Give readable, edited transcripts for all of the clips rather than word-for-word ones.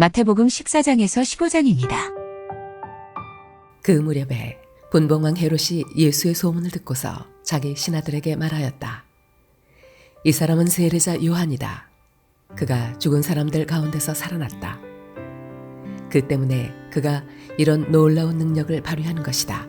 마태복음 14장에서 15장입니다. 그 무렵에 분봉왕 헤롯이 예수의 소문을 듣고서 자기 신하들에게 말하였다. 이 사람은 세례자 요한이다. 그가 죽은 사람들 가운데서 살아났다. 그 때문에 그가 이런 놀라운 능력을 발휘하는 것이다.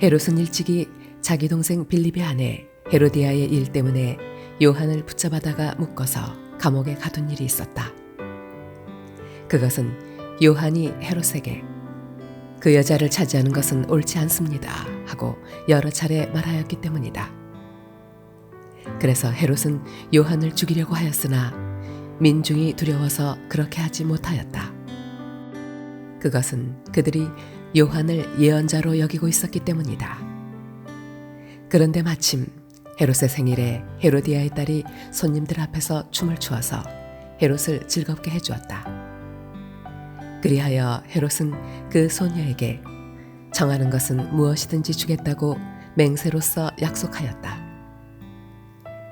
헤롯은 일찍이 자기 동생 빌립의 아내 헤로디아의 일 때문에 요한을 붙잡아다가 묶어서 감옥에 가둔 일이 있었다. 그것은 요한이 헤롯에게 그 여자를 차지하는 것은 옳지 않습니다 하고 여러 차례 말하였기 때문이다. 그래서 헤롯은 요한을 죽이려고 하였으나 민중이 두려워서 그렇게 하지 못하였다. 그것은 그들이 요한을 예언자로 여기고 있었기 때문이다. 그런데 마침 헤롯의 생일에 헤로디아의 딸이 손님들 앞에서 춤을 추어서 헤롯을 즐겁게 해주었다. 그리하여 헤롯은 그 소녀에게 정하는 것은 무엇이든지 주겠다고 맹세로서 약속하였다.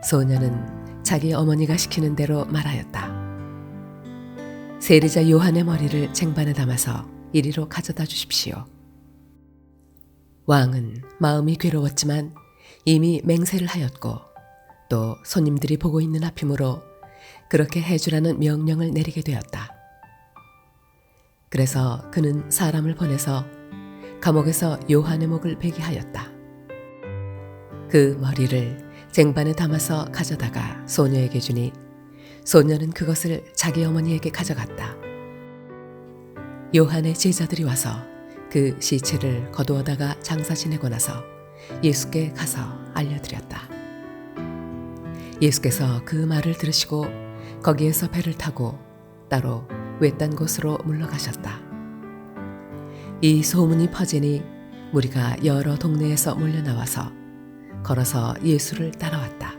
소녀는 자기 어머니가 시키는 대로 말하였다. 세리자 요한의 머리를 쟁반에 담아서 이리로 가져다 주십시오. 왕은 마음이 괴로웠지만 이미 맹세를 하였고 또 손님들이 보고 있는 앞이므로 그렇게 해주라는 명령을 내리게 되었다. 그래서 그는 사람을 보내서 감옥에서 요한의 목을 베게 하였다. 그 머리를 쟁반에 담아서 가져다가 소녀에게 주니 소녀는 그것을 자기 어머니에게 가져갔다. 요한의 제자들이 와서 그 시체를 거두어다가 장사 지내고 나서 예수께 가서 알려드렸다. 예수께서 그 말을 들으시고 거기에서 배를 타고 따로 외딴 곳으로 물러가셨다. 이 소문이 퍼지니 무리가 여러 동네에서 몰려나와서 걸어서 예수를 따라왔다.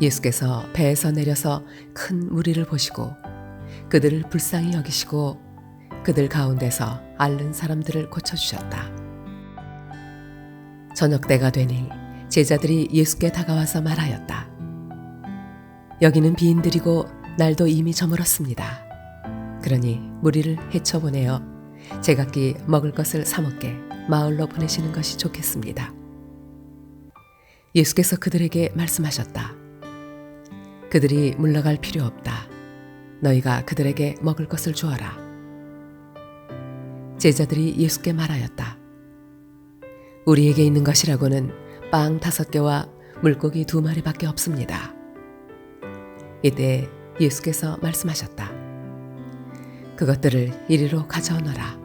예수께서 배에서 내려서 큰 무리를 보시고 그들을 불쌍히 여기시고 그들 가운데서 앓는 사람들을 고쳐주셨다. 저녁 때가 되니 제자들이 예수께 다가와서 말하였다. 여기는 비인들이고 날도 이미 저물었습니다. 그러니 무리를 헤쳐보내어 제각기 먹을 것을 사 먹게 마을로 보내시는 것이 좋겠습니다. 예수께서 그들에게 말씀하셨다. 그들이 물러갈 필요 없다. 너희가 그들에게 먹을 것을 주어라. 제자들이 예수께 말하였다. 우리에게 있는 것이라고는 빵 5개와 물고기 2마리밖에 없습니다. 이때 예수께서 말씀하셨다. 그것들을 이리로 가져오너라.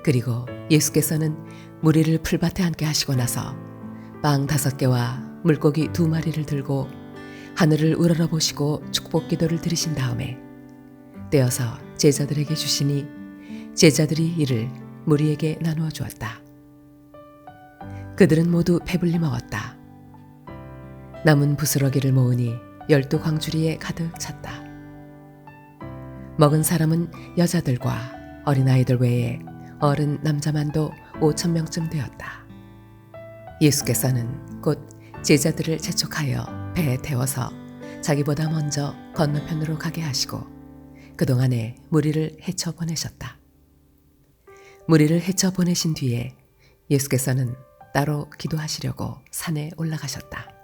그리고 예수께서는 무리를 풀밭에 앉게 하시고 나서 빵 5개와 물고기 2마리를 들고 하늘을 우러러보시고 축복 기도를 드리신 다음에 떼어서 제자들에게 주시니 제자들이 이를 무리에게 나누어 주었다. 그들은 모두 배불리 먹었다. 남은 부스러기를 모으니 12광주리에 가득 찼다. 먹은 사람은 여자들과 어린아이들 외에 어른 남자만도 5,000명쯤 되었다. 예수께서는 곧 제자들을 재촉하여 배에 태워서 자기보다 먼저 건너편으로 가게 하시고 그동안에 무리를 헤쳐 보내셨다. 무리를 헤쳐 보내신 뒤에 예수께서는 따로 기도하시려고 산에 올라가셨다.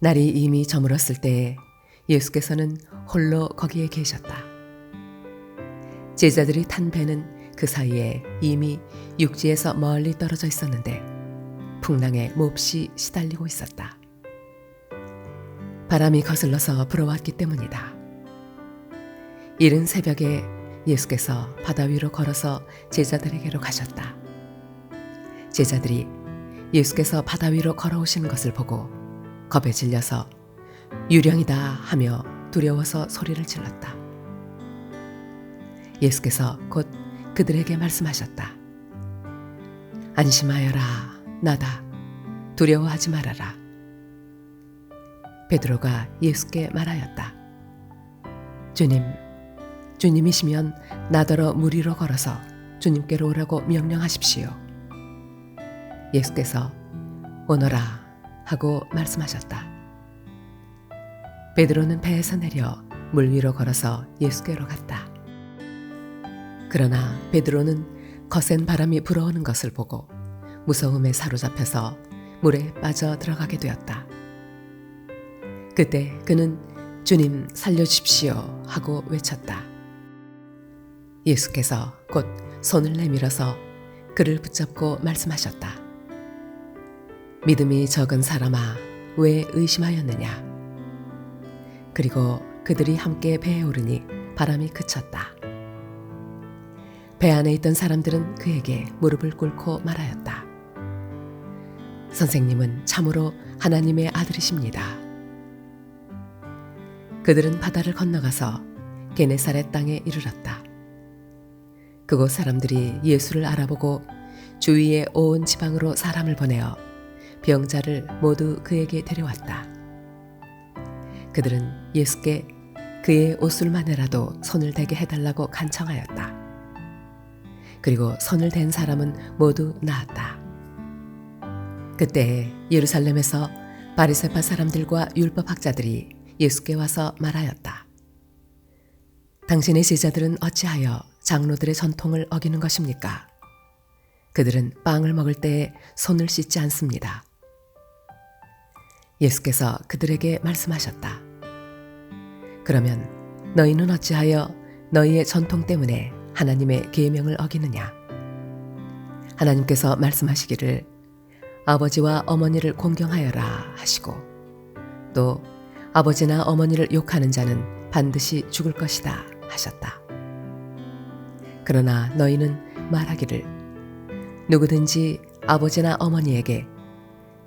날이 이미 저물었을 때에 예수께서는 홀로 거기에 계셨다. 제자들이 탄 배는 그 사이에 이미 육지에서 멀리 떨어져 있었는데 풍랑에 몹시 시달리고 있었다. 바람이 거슬러서 불어왔기 때문이다. 이른 새벽에 예수께서 바다 위로 걸어서 제자들에게로 가셨다. 제자들이 예수께서 바다 위로 걸어오시는 것을 보고 겁에 질려서 유령이다 하며 두려워서 소리를 질렀다. 예수께서 곧 그들에게 말씀하셨다. 안심하여라, 나다. 두려워하지 말아라. 베드로가 예수께 말하였다. 주님이시면 나더러 물 위로 걸어서 주님께로 오라고 명령하십시오. 예수께서 오너라 하고 말씀하셨다. 베드로는 배에서 내려 물 위로 걸어서 예수께로 갔다. 그러나 베드로는 거센 바람이 불어오는 것을 보고 무서움에 사로잡혀서 물에 빠져 들어가게 되었다. 그때 그는 주님 살려주십시오 하고 외쳤다. 예수께서 곧 손을 내밀어서 그를 붙잡고 말씀하셨다. 믿음이 적은 사람아, 왜 의심하였느냐? 그리고 그들이 함께 배에 오르니 바람이 그쳤다. 배 안에 있던 사람들은 그에게 무릎을 꿇고 말하였다. 선생님은 참으로 하나님의 아들이십니다. 그들은 바다를 건너가서 게네사렛 땅에 이르렀다. 그곳 사람들이 예수를 알아보고 주위의 온 지방으로 사람을 보내어 병자를 모두 그에게 데려왔다. 그들은 예수께 그의 옷술만이라도 손을 대게 해달라고 간청하였다. 그리고 손을 댄 사람은 모두 나았다. 그때 예루살렘에서 바리새파 사람들과 율법학자들이 예수께 와서 말하였다. 당신의 제자들은 어찌하여 장로들의 전통을 어기는 것입니까? 그들은 빵을 먹을 때에 손을 씻지 않습니다. 예수께서 그들에게 말씀하셨다. 그러면 너희는 어찌하여 너희의 전통 때문에 하나님의 계명을 어기느냐? 하나님께서 말씀하시기를 아버지와 어머니를 공경하여라 하시고 또 아버지나 어머니를 욕하는 자는 반드시 죽을 것이다 하셨다. 그러나 너희는 말하기를 누구든지 아버지나 어머니에게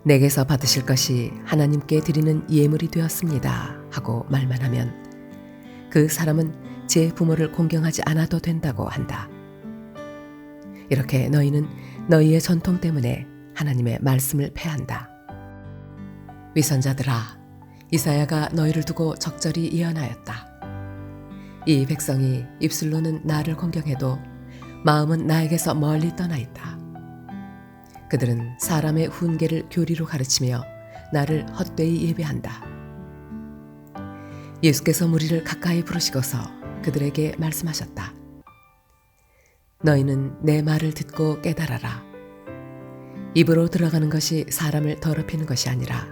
내게서 받으실 것이 하나님께 드리는 예물이 되었습니다 하고 말만 하면 그 사람은 제 부모를 공경하지 않아도 된다고 한다. 이렇게 너희는 너희의 전통 때문에 하나님의 말씀을 패한다. 위선자들아, 이사야가 너희를 두고 적절히 예언하였다. 이 백성이 입술로는 나를 공경해도 마음은 나에게서 멀리 떠나 있다. 그들은 사람의 훈계를 교리로 가르치며 나를 헛되이 예배한다. 예수께서 무리를 가까이 부르시고서 그들에게 말씀하셨다. 너희는 내 말을 듣고 깨달아라. 입으로 들어가는 것이 사람을 더럽히는 것이 아니라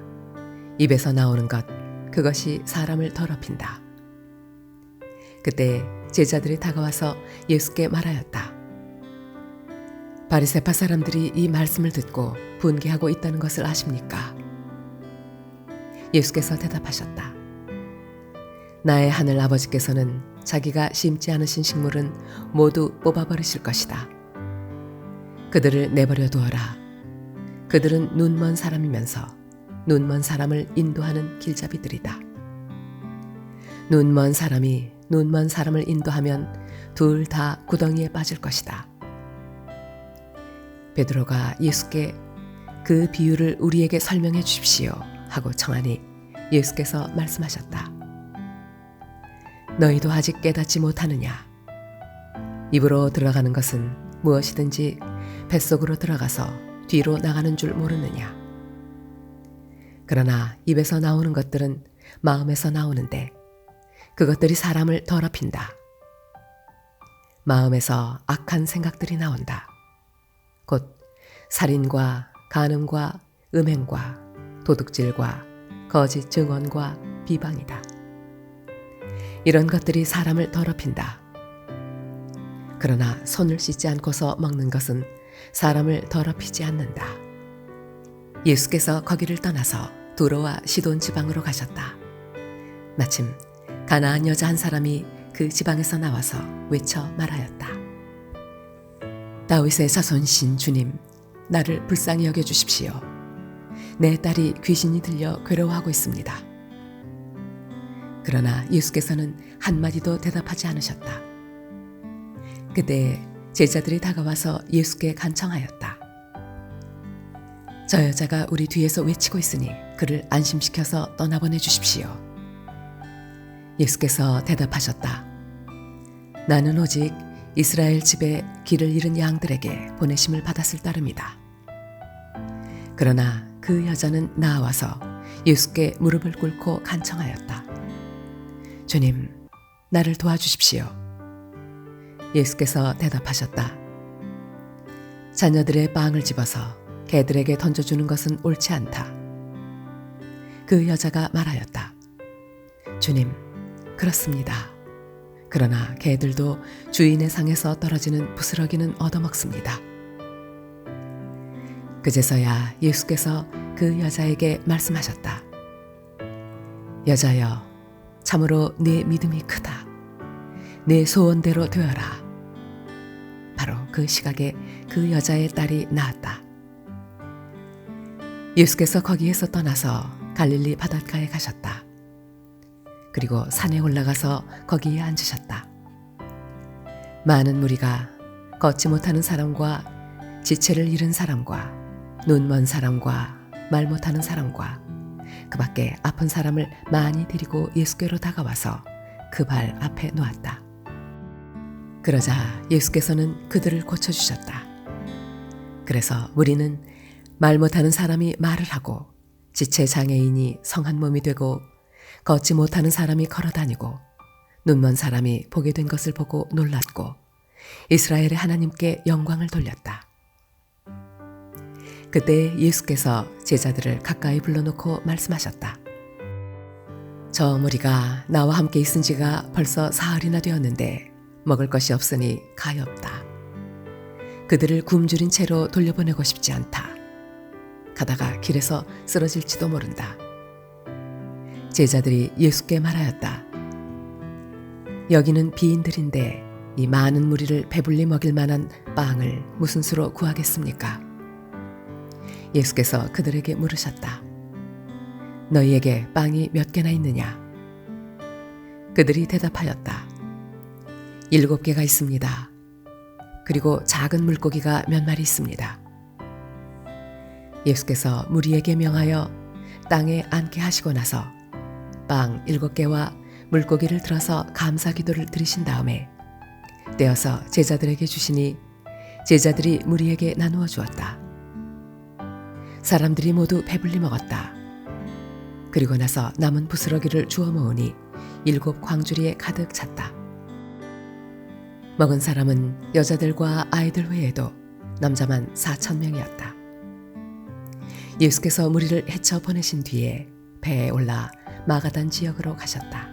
입에서 나오는 것, 그것이 사람을 더럽힌다. 그때 제자들이 다가와서 예수께 말하였다. 바리새파 사람들이 이 말씀을 듣고 분개하고 있다는 것을 아십니까? 예수께서 대답하셨다. 나의 하늘 아버지께서는 자기가 심지 않으신 식물은 모두 뽑아버리실 것이다. 그들을 내버려 두어라. 그들은 눈먼 사람이면서 눈먼 사람을 인도하는 길잡이들이다. 눈먼 사람이 눈먼 사람을 인도하면 둘 다 구덩이에 빠질 것이다. 베드로가 예수께 그 비유를 우리에게 설명해 주십시오 하고 청하니 예수께서 말씀하셨다. 너희도 아직 깨닫지 못하느냐? 입으로 들어가는 것은 무엇이든지 뱃속으로 들어가서 뒤로 나가는 줄 모르느냐? 그러나 입에서 나오는 것들은 마음에서 나오는데 그것들이 사람을 더럽힌다. 마음에서 악한 생각들이 나온다. 곧 살인과 간음과 음행과 도둑질과 거짓 증언과 비방이다. 이런 것들이 사람을 더럽힌다. 그러나 손을 씻지 않고서 먹는 것은 사람을 더럽히지 않는다. 예수께서 거기를 떠나서 두로와 시돈 지방으로 가셨다. 마침 가나안 여자 한 사람이 그 지방에서 나와서 외쳐 말하였다. 다윗의 자손이신 주님, 나를 불쌍히 여겨 주십시오. 내 딸이 귀신이 들려 괴로워하고 있습니다. 그러나 예수께서는 한마디도 대답하지 않으셨다. 그때 제자들이 다가와서 예수께 간청하였다. 저 여자가 우리 뒤에서 외치고 있으니 그를 안심시켜서 떠나보내 주십시오. 예수께서 대답하셨다. 나는 오직 이스라엘 집에 길을 잃은 양들에게 보내심을 받았을 따름이다. 그러나 그 여자는 나와서 예수께 무릎을 꿇고 간청하였다. 주님, 나를 도와주십시오. 예수께서 대답하셨다. 자녀들의 빵을 집어서 개들에게 던져주는 것은 옳지 않다. 그 여자가 말하였다. 주님, 그렇습니다. 그러나 개들도 주인의 상에서 떨어지는 부스러기는 얻어먹습니다. 그제서야 예수께서 그 여자에게 말씀하셨다. 여자여, 참으로 네 믿음이 크다. 네 소원대로 되어라. 바로 그 시각에 그 여자의 딸이 나았다. 예수께서 거기에서 떠나서 갈릴리 바닷가에 가셨다. 그리고 산에 올라가서 거기에 앉으셨다. 많은 무리가 걷지 못하는 사람과 지체를 잃은 사람과 눈 먼 사람과 말 못하는 사람과 그 밖에 아픈 사람을 많이 데리고 예수께로 다가와서 그 발 앞에 놓았다. 그러자 예수께서는 그들을 고쳐주셨다. 그래서 무리는 말 못하는 사람이 말을 하고 지체 장애인이 성한 몸이 되고 걷지 못하는 사람이 걸어다니고 눈먼 사람이 보게 된 것을 보고 놀랐고 이스라엘의 하나님께 영광을 돌렸다. 그때 예수께서 제자들을 가까이 불러놓고 말씀하셨다. 저 무리가 나와 함께 있은 지가 벌써 사흘이나 되었는데 먹을 것이 없으니 가엾다. 그들을 굶주린 채로 돌려보내고 싶지 않다. 가다가 길에서 쓰러질지도 모른다. 제자들이 예수께 말하였다. 여기는 비인들인데 이 많은 무리를 배불리 먹일 만한 빵을 무슨 수로 구하겠습니까? 예수께서 그들에게 물으셨다. 너희에게 빵이 몇 개나 있느냐? 그들이 대답하였다. 7개가 있습니다. 그리고 작은 물고기가 몇 마리 있습니다. 예수께서 무리에게 명하여 땅에 앉게 하시고 나서 빵 7개와 물고기를 들어서 감사 기도를 드리신 다음에 떼어서 제자들에게 주시니 제자들이 무리에게 나누어 주었다. 사람들이 모두 배불리 먹었다. 그리고 나서 남은 부스러기를 주워 모으니 7 광주리에 가득 찼다. 먹은 사람은 여자들과 아이들 외에도 남자만 4,000명이었다. 예수께서 무리를 헤쳐 보내신 뒤에 배에 올라 마가단 지역으로 가셨다.